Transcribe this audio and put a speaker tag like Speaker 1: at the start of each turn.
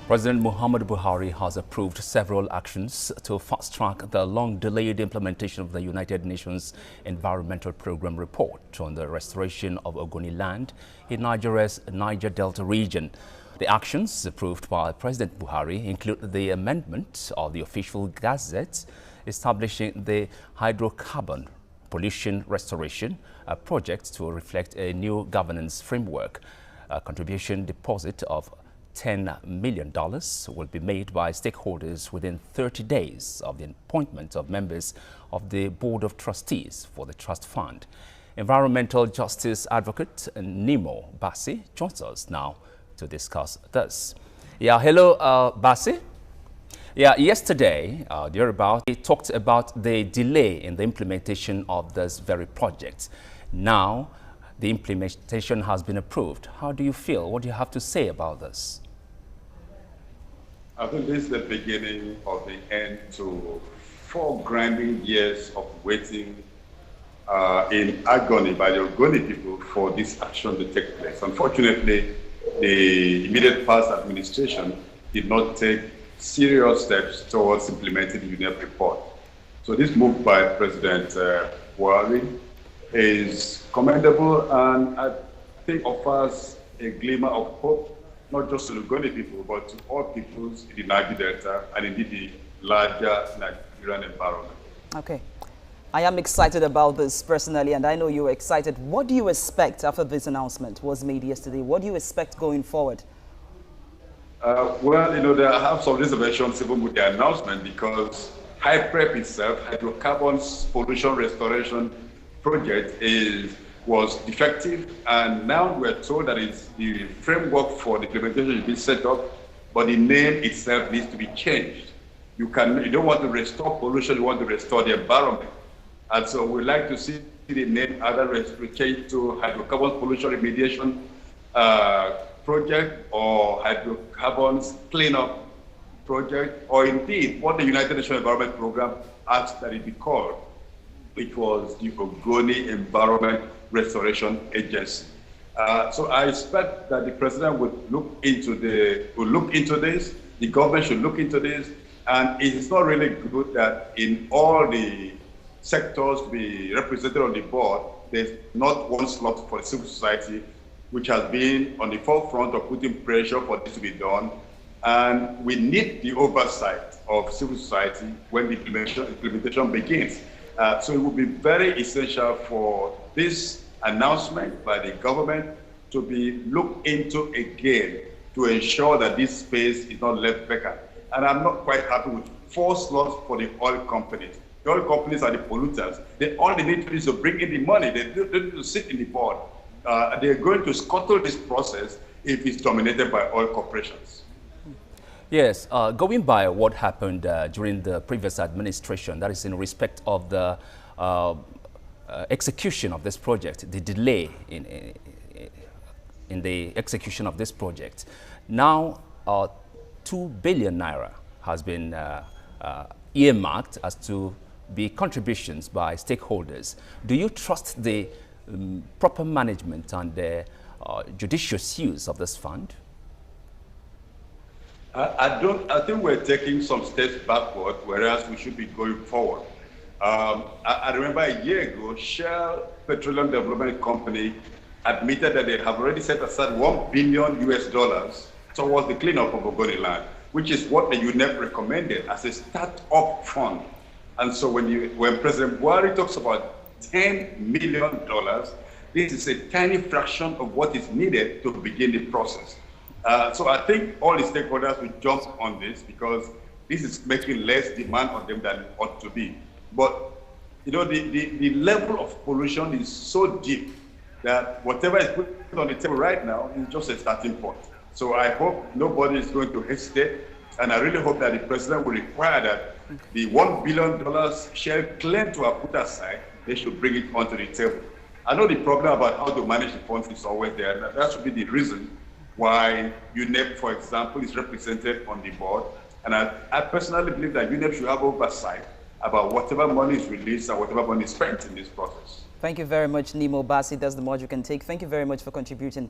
Speaker 1: President Muhammadu Buhari has approved several actions to fast-track the long-delayed implementation of the United Nations Environmental Programme report on the restoration of Ogoni land in Nigeria's Niger Delta region. The actions approved by President Buhari include the amendment of the official gazette establishing the hydrocarbon pollution restoration project to reflect a new governance framework. A contribution deposit of $10 million will be made by stakeholders within 30 days of the appointment of members of the Board of Trustees for the Trust Fund. Environmental Justice Advocate NNIMMO Bassey joins us now to discuss this. Yeah, hello, Bassey. Yeah, yesterday, he talked about the delay in the implementation of this very project. Now, the implementation has been approved. How do you feel? What do you have to say about this?
Speaker 2: I think this is the beginning of the end to 4 grinding years of waiting in agony by the Ogoni people for this action to take place. Unfortunately, the immediate past administration did not take serious steps towards implementing the UNEP report. So this move by President Buhari is commendable and I think offers a glimmer of hope, not just to the Ogoni people, but to all peoples in the Niger Delta and indeed the larger Nigerian environment.
Speaker 3: Okay. I am excited about this personally, and I know you're excited. What do you expect after this announcement was made yesterday? What do you expect going forward?
Speaker 2: Well, you know, I have some reservations even with the announcement because HYPREP itself, hydrocarbons pollution restoration project, was defective, and now we're told that it's the framework for the implementation is being set up, but the name itself needs to be changed. You don't want to restore pollution, you want to restore the environment. And so we'd like to see the name either changed to hydrocarbon pollution remediation project or hydrocarbons cleanup project, or indeed what the United Nations Environment Programme asked that it be called, which was the Ogoni Environment Restoration Agency. So I expect that the president would look into this, the government should look into this, and it is not really good that in all the sectors to be represented on the board, there's not one slot for the civil society, which has been on the forefront of putting pressure for this to be done. And we need the oversight of civil society when the implementation begins. So it will be very essential for this announcement by the government to be looked into again to ensure that this space is not left vacant. And I'm not quite happy with 4 slots for the oil companies. The oil companies are the polluters. All they need to do is to bring in the money. They don't need to sit in the board. They're going to scuttle this process if it's dominated by oil corporations.
Speaker 1: Yes, going by what happened during the previous administration, that is in respect of the execution of this project, the delay in the execution of this project. Now, 2 billion naira has been earmarked as to be contributions by stakeholders. Do you trust the proper management and the judicious use of this fund?
Speaker 2: I think we're taking some steps backward, whereas we should be going forward. I remember a year ago, Shell Petroleum Development Company admitted that they have already set aside $1 billion towards the cleanup of Ogoni land, which is what the UNEP recommended as a start-up fund. And so when President Buhari talks about $10 million, this is a tiny fraction of what is needed to begin the process. So I think all the stakeholders will jump on this because this is making less demand on them than it ought to be. But you know, the level of pollution is so deep that whatever is put on the table right now is just a starting point. So I hope nobody is going to hesitate, and I really hope that the president will require that the $1 billion Shell claim to have put aside, they should bring it onto the table. I know the problem about how to manage the funds is always there. That should be the reason why UNEP, for example, is represented on the board. And I personally believe that UNEP should have oversight about whatever money is released and whatever money is spent in this process.
Speaker 3: Thank you very much, NNIMMO Bassey. That's the much you can take. Thank you very much for contributing